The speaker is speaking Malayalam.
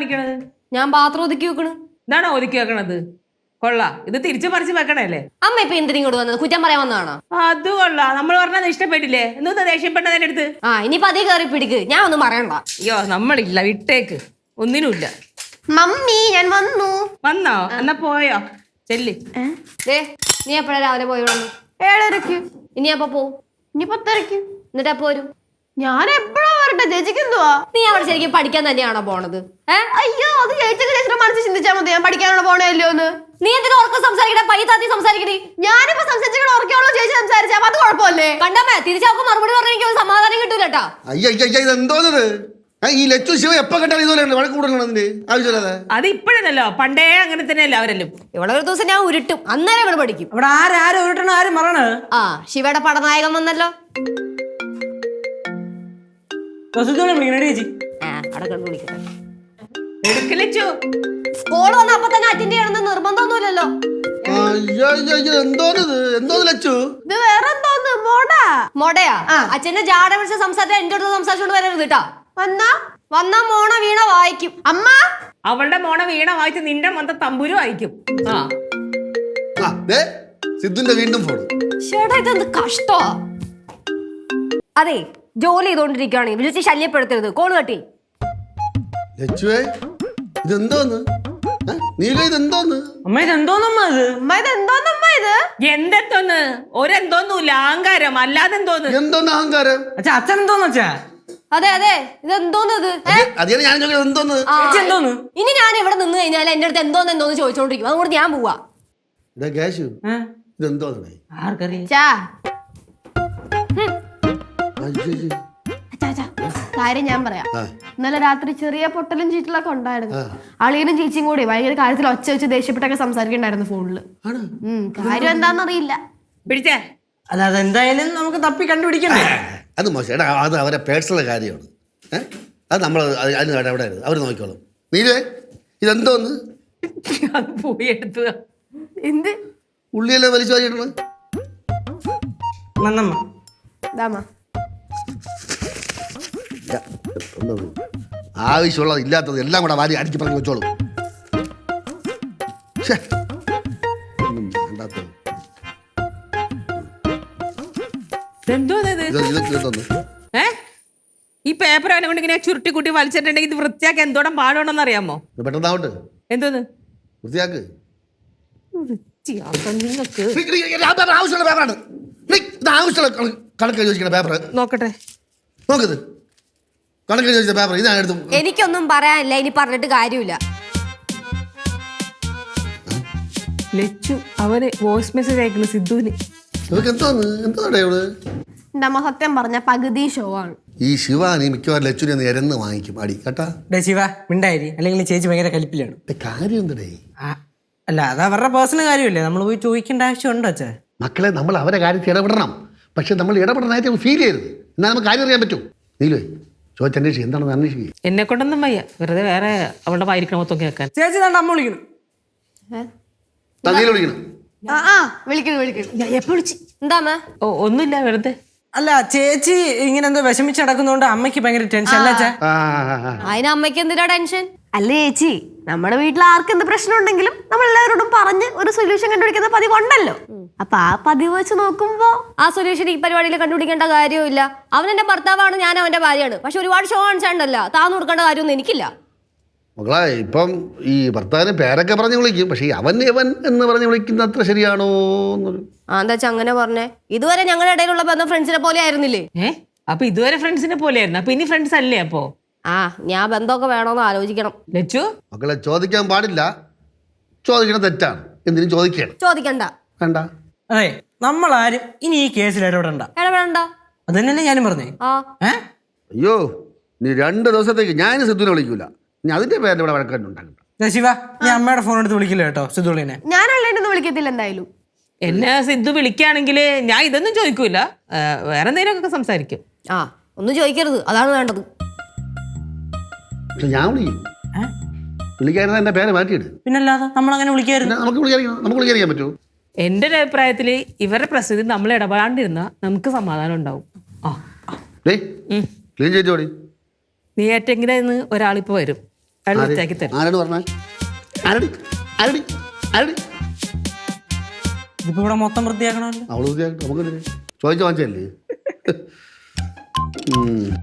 കാണിക്കണത്? ഞാൻ പാത്രം ഒതുക്കി വെക്കണ്. ഇതാണോ ഒതുക്കി വെക്കണത്? കൊള്ളാം. ഇത് തിരിച്ചു പറിച്ച് വെക്കണല്ലേ? അമ്മ ഇപ്പൊ എന്തിനും ഇങ്ങോട്ട് വന്നത്? കുറ്റം പറയാൻ വന്നതാണോ? അത് കൊള്ളാം. നമ്മൾ പറഞ്ഞത് ഇഷ്ടപ്പെട്ടില്ലേ? എന്തോന്ന് ദേഷ്യപ്പെട്ടതിന്റെ അടുത്ത്? ഇനിയിപ്പൊ അതേ കയറി പിടിക്ക്. ഞാൻ ഒന്നും പറയണ്ട. അയ്യോ നമ്മളില്ല, വിട്ടേക്ക്. ഒന്നിനുമില്ല. മമ്മി ഞാൻ വന്നു. വന്നോ? എന്നാ പോയോ? ചെല്ലി. നീ എപ്പോഴാ രാവിലെ പോയി വന്നു? 7:30. ഇനി അപ്പൊ പോവും? ഇനി 10:30. എന്നിട്ട് എപ്പോ വരും? ഞാൻ എപ്പോഴാ വരട്ടെ? ചേച്ചിക്ക് എന്തുവാ? നീ അവിടെ ശരിക്കും പഠിക്കാൻ തന്നെയാണോ പോണത്? അയ്യോ, അത് ചേച്ചിയുടെ മനസ്സിൽ ചിന്തിച്ചാൽ മതി. ഞാൻ പഠിക്കാനാണോ പോണല്ലോ എന്ന്. നീ എന്തിനാ ഉറക്കം സംസാരിക്കട്ടെ? പൈ താത്തി സംസാരിക്കണേ. ഞാനിപ്പോ സംസാരിച്ചു ഉറക്കാണല്ലോ ചേച്ചി സംസാരിച്ചാ. അത് കുഴപ്പമല്ലേ? കണ്ടമ്മേ, തിരിച്ചവർക്ക് മറുപടി പറഞ്ഞ എനിക്ക് സമാധാനം കിട്ടൂലട്ടാ. അയ്യോ ഇതെന്തോന്നത്? ഈ ലച്ചു ശിവ എപ്പോ കേട്ടാൽ ഇതുപോലെ വഴക്ക് കൂടുതലാണ് അതിന്റെ ആവശ്യമില്ലാതെ. അത് ഇപ്പോഴല്ലോ, പണ്ടേ അങ്ങനെ തന്നെയല്ലേ അവരെല്ലാം. ഇവിടെ ഒരു ദിവസം ഞാൻ ഉരുട്ടും, അന്നേരം ഇവിടെ പഠിക്കും. ഇവിടെ ആരും ഉരുട്ടണ ആരും മറണ്. ശിവയുടെ പടനായകൻ വന്നല്ലോ. ചേച്ചി എടുക്കലച്ചു സ്കൂൾ വന്ന അപ്പൊ തന്നെ അറ്റൻഡ് ചെയ്യണമെന്ന് നിർബന്ധമൊന്നുമില്ലല്ലോ. എന്തോ ലച്ചു ഇത് വേറെ എന്തോന്ന്? മോടയാ? അച്ഛന്റെ ജാട പിടിച്ച സംസാരിച്ച എന്റെ അടുത്ത് സംസാരിച്ചോണ്ട് വരരുത് കേട്ടാ. വന്നാ മോണ വീണ വായിക്കും. അമ്മ അവളുടെ മോണ വീണ വായിച്ച് നിന്റെ മൊത്തം തമ്പുരു വായിക്കും. സിദ്ധുന്റെ വീണ്ടും ഫോൺ. ചേട്ടാ ഇതെന്ത് കഷ്ടോ. അതെ, ജോലി ചെയ്തോണ്ടിരിക്കുകയാണ്, വിളിച്ച് ശല്യപ്പെടുത്തരുത്. കോള് കട്ടി. ലച്ചുവേ ഇതെന്തോന്ന്? നീല ഇതെന്തോന്ന്? അമ്മ ഇതെന്തോന്നമ്മ ഇത്? അമ്മ ഇത് എന്തോന്നമ്മ ഇത്? എന്തെന്തോന്ന്? ഒരെന്തോന്നുമില്ല, അഹങ്കാരം. അല്ലാതെ എന്തോന്ന്? എന്തോന്ന് അഹങ്കാരം? അച്ഛൻ എന്തോന്ന് വെച്ചാ? അതെ ഇതെന്തോന്നത്? ഇനി ഞാൻ ഇവിടെ നിന്ന് കഴിഞ്ഞാൽ എന്റെ അടുത്ത് എന്തോന്ന് ചോദിച്ചോണ്ടിരിക്കും. അതുകൊണ്ട് ഞാൻ പോവാ. കാര്യം ഞാൻ പറയാം. ഇന്നലെ രാത്രി ചെറിയ പൊട്ടലും ചീറ്റലൊക്കെ ഉണ്ടായിരുന്നു. അളിയനും ചേച്ചിയും കൂടി ഭയങ്കര കാര്യത്തിൽ ഒച്ച വെച്ച് ദേഷ്യപ്പെട്ടൊക്കെ സംസാരിക്കണ്ടായിരുന്നു ഫോണില്. കാര്യം എന്താന്നറിയില്ല. പിടിച്ചേ. അല്ല അതെന്തായാലും നമുക്ക് തപ്പി കണ്ടുപിടിക്കണ്ടേ? അത് മോശം. എടാ അത് അവരെ പേഴ്സണൽ കാര്യമാണ്. അത് നമ്മൾ അതിന് എവിടെ അവർ നോക്കിക്കോളും. നീലേ ഇതെന്തോന്ന്? അത് പോയി എടുത്തു. എന്ത് ഉള്ളിയല്ലേ വലിച്ചു വാരിയിട്ടുണ്ട്? ആവശ്യമുള്ളത് ഇല്ലാത്തത് എല്ലാം കൂടെ വാരി അടിച്ച് പറഞ്ഞു വെച്ചോളും. ഈ പേപ്പർ അവനെ കൊണ്ട് ഇങ്ങനെ ചുരുട്ടി കൂട്ടി വലിച്ചിട്ടുണ്ടെങ്കിൽ ഇത് വൃത്തിയാക്കി എന്തോടം പാടണമെന്ന് അറിയാമോ? പെട്ടെന്നാവട്ടെ. എന്തോന്ന് വൃത്തിയാക്ക്? നോക്കട്ടെ. എനിക്കൊന്നും പറയാനില്ല, ഇനി പറഞ്ഞിട്ട് കാര്യമില്ല. ലച്ചു അവന് വോയിസ് മെസ്സേജ് അയക്കുന്നു സിദ്ധുവിന്. സത്യം പറഞ്ഞ പകുതി ഷോ ആണ്. ഈ ശിവാനി മിക്കവാറും ലച്ചുനെ നിരന്ന് വാങ്ങിക്കും അടി കേട്ടാ. ശിവ മിണ്ടായി, അല്ലെങ്കിൽ ചേച്ചി ഭയങ്കര കലിപ്പിലാണ്. കാര്യം എന്തടേ? അല്ല അത് അവരുടെ പേഴ്സണൽ കാര്യമല്ലേ, നമ്മൾ പോയി ചോദിക്കേണ്ട ആവശ്യമുണ്ടോ അച്ഛാ? മക്കളെ നമ്മൾ അവരെ കാര്യത്തിൽ ഇടപെടണം. പക്ഷെ നമ്മൾ ഇടപെടണായിട്ട് ഫീൽ ചെയ്യരുത്. എന്നാൽ നമുക്ക് കാര്യം അറിയാൻ പറ്റും. നീലേ ചോദിച്ചന്വേഷിക്കും എന്താണെന്ന് അന്വേഷിക്കുക. എന്നെ കൊണ്ടൊന്നും വയ്യ, വെറുതെ വേറെ അവളുടെ വായിരിക്കണ മൊത്തം കേൾക്കാൻ. ചേച്ചി തണ്ട അമ്മ വിളിക്കണം. എന്താ? ഒന്നുമില്ല, വെറുതെ. അല്ല ചേച്ചി ഇങ്ങനെ എന്തോ വിഷമിച്ച് നടക്കുന്നോണ്ട് അമ്മയ്ക്ക് ഭയങ്കര ടെൻഷൻ അല്ല അച്ഛാ? അതിന് അമ്മയ്ക്ക് എന്തിനാ ടെൻഷൻ? അല്ലേ ചേച്ചി, നമ്മുടെ വീട്ടിൽ ആർക്ക് എന്ത് പ്രശ്നം ഉണ്ടെങ്കിലും നമ്മൾ എല്ലാവരോടും പറഞ്ഞ് ഒരു സൊല്യൂഷൻ കണ്ടുപിടിക്കുന്ന പതിവുണ്ടല്ലോ. അപ്പൊ ആ പതിവ് വെച്ച് നോക്കുമ്പോ ആ സൊല്യൂഷൻ ഈ പരിപാടിയിൽ കണ്ടുപിടിക്കേണ്ട കാര്യമില്ല. അവൻ എന്റെ ഭർത്താവാണ്, ഞാൻ അവന്റെ ഭാര്യയാണ്. പക്ഷെ ഒരുപാട് ഷോ കാണിച്ചാണ്ടല്ലോ, താന്ന് കൊടുക്കേണ്ട കാര്യമൊന്നും എനിക്കില്ല. മക്കളെ ഇപ്പം ഈ ഭർത്താവിന് പേരൊക്കെ പറഞ്ഞ് വിളിക്കും, പക്ഷെ അവൻ എന്ന് പറഞ്ഞ് വിളിക്കുന്ന അത്ര ശരിയാണോ? എന്താ വെച്ചാ അങ്ങനെ പറഞ്ഞേ? ഇതുവരെ ഞങ്ങളുടെ ഇടയിലുള്ള ബന്ധം ഫ്രണ്ട്സിനെ പോലെ ആയിരുന്നില്ലേ? അപ്പൊ ഇതുവരെ ഫ്രണ്ട്സിനെ പോലെയായിരുന്നു, അപ്പൊ ഇനി ഫ്രണ്ട്സ് അല്ലേ? അപ്പോ ഞാൻ ബന്ധമൊക്കെ വേണോന്ന് ആലോചിക്കണം. ലച്ചു മക്കളെ ചോദിക്കാൻ പാടില്ല, ചോദിക്കണം തെറ്റാണ്. എന്തിനും ചോദിക്കണം, ചോദിക്കണ്ട. വേണ്ട. അതെ, നമ്മളാരും ഇനി ഈ കേസിൽ ഇടപെടണ്ട. അത് തന്നെയല്ലേ ഞാനും പറഞ്ഞേ. അയ്യോ നീ 2 ദിവസത്തേക്ക് ഞാൻ സിദ്ധുവിനെ വിളിക്കൂല. ഇനി അതിന്റെ പേരിൽ ഇവിടെ വഴക്കുണ്ടാകും. ശിവ ഞാൻ അമ്മയുടെ ഫോൺ എടുത്ത് വിളിക്കില്ല കേട്ടോ സിദ്ധുവിനെ. ഞാനല്ലാണ്ടൊന്നും വിളിക്കത്തില്ല എന്തായാലും. എന്നെ സിദ്ധു വിളിക്കുകയാണെങ്കിൽ ഞാൻ ഇതൊന്നും ചോദിക്കൂല, വേറെ എന്തെങ്കിലുമൊക്കെ സംസാരിക്കും. ഒന്നും ചോദിക്കരുത്, അതാണ് വേണ്ടത്. പക്ഷെ ഞാൻ വിളിക്കും. വിളിക്കായിരുന്ന എന്റെ പേര് മാറ്റിയിട്. പിന്നല്ലാതെ നമ്മളങ്ങനെ വിളിക്കായിരുന്നു. നമുക്ക് വിളിക്കാൻ പറ്റുമോ? എന്റെ ഒരു അഭിപ്രായത്തിൽ ഇവരുടെ പ്രസിദ്ധി നമ്മൾ ഇടപെടാണ്ടിരുന്ന നമുക്ക് സമാധാനം ഉണ്ടാവും. ക്ലീൻ ചെയ്തോടി. നീ ഏറ്റെങ്കിലും ഒരാളിപ്പോ വരും, അയാൾ വൃത്തിയാക്കി തരും. ആരോട് പറഞ്ഞ ആരടി ആരടി ആരടി ഇതിപ്പോ ഇവിടെ മൊത്തം വൃത്തിയാക്കണമല്ലോ. അവള് വൃത്തിയാക്കി നമുക്ക് ചോദിച്ചു വാങ്ങിച്ചല്ലേ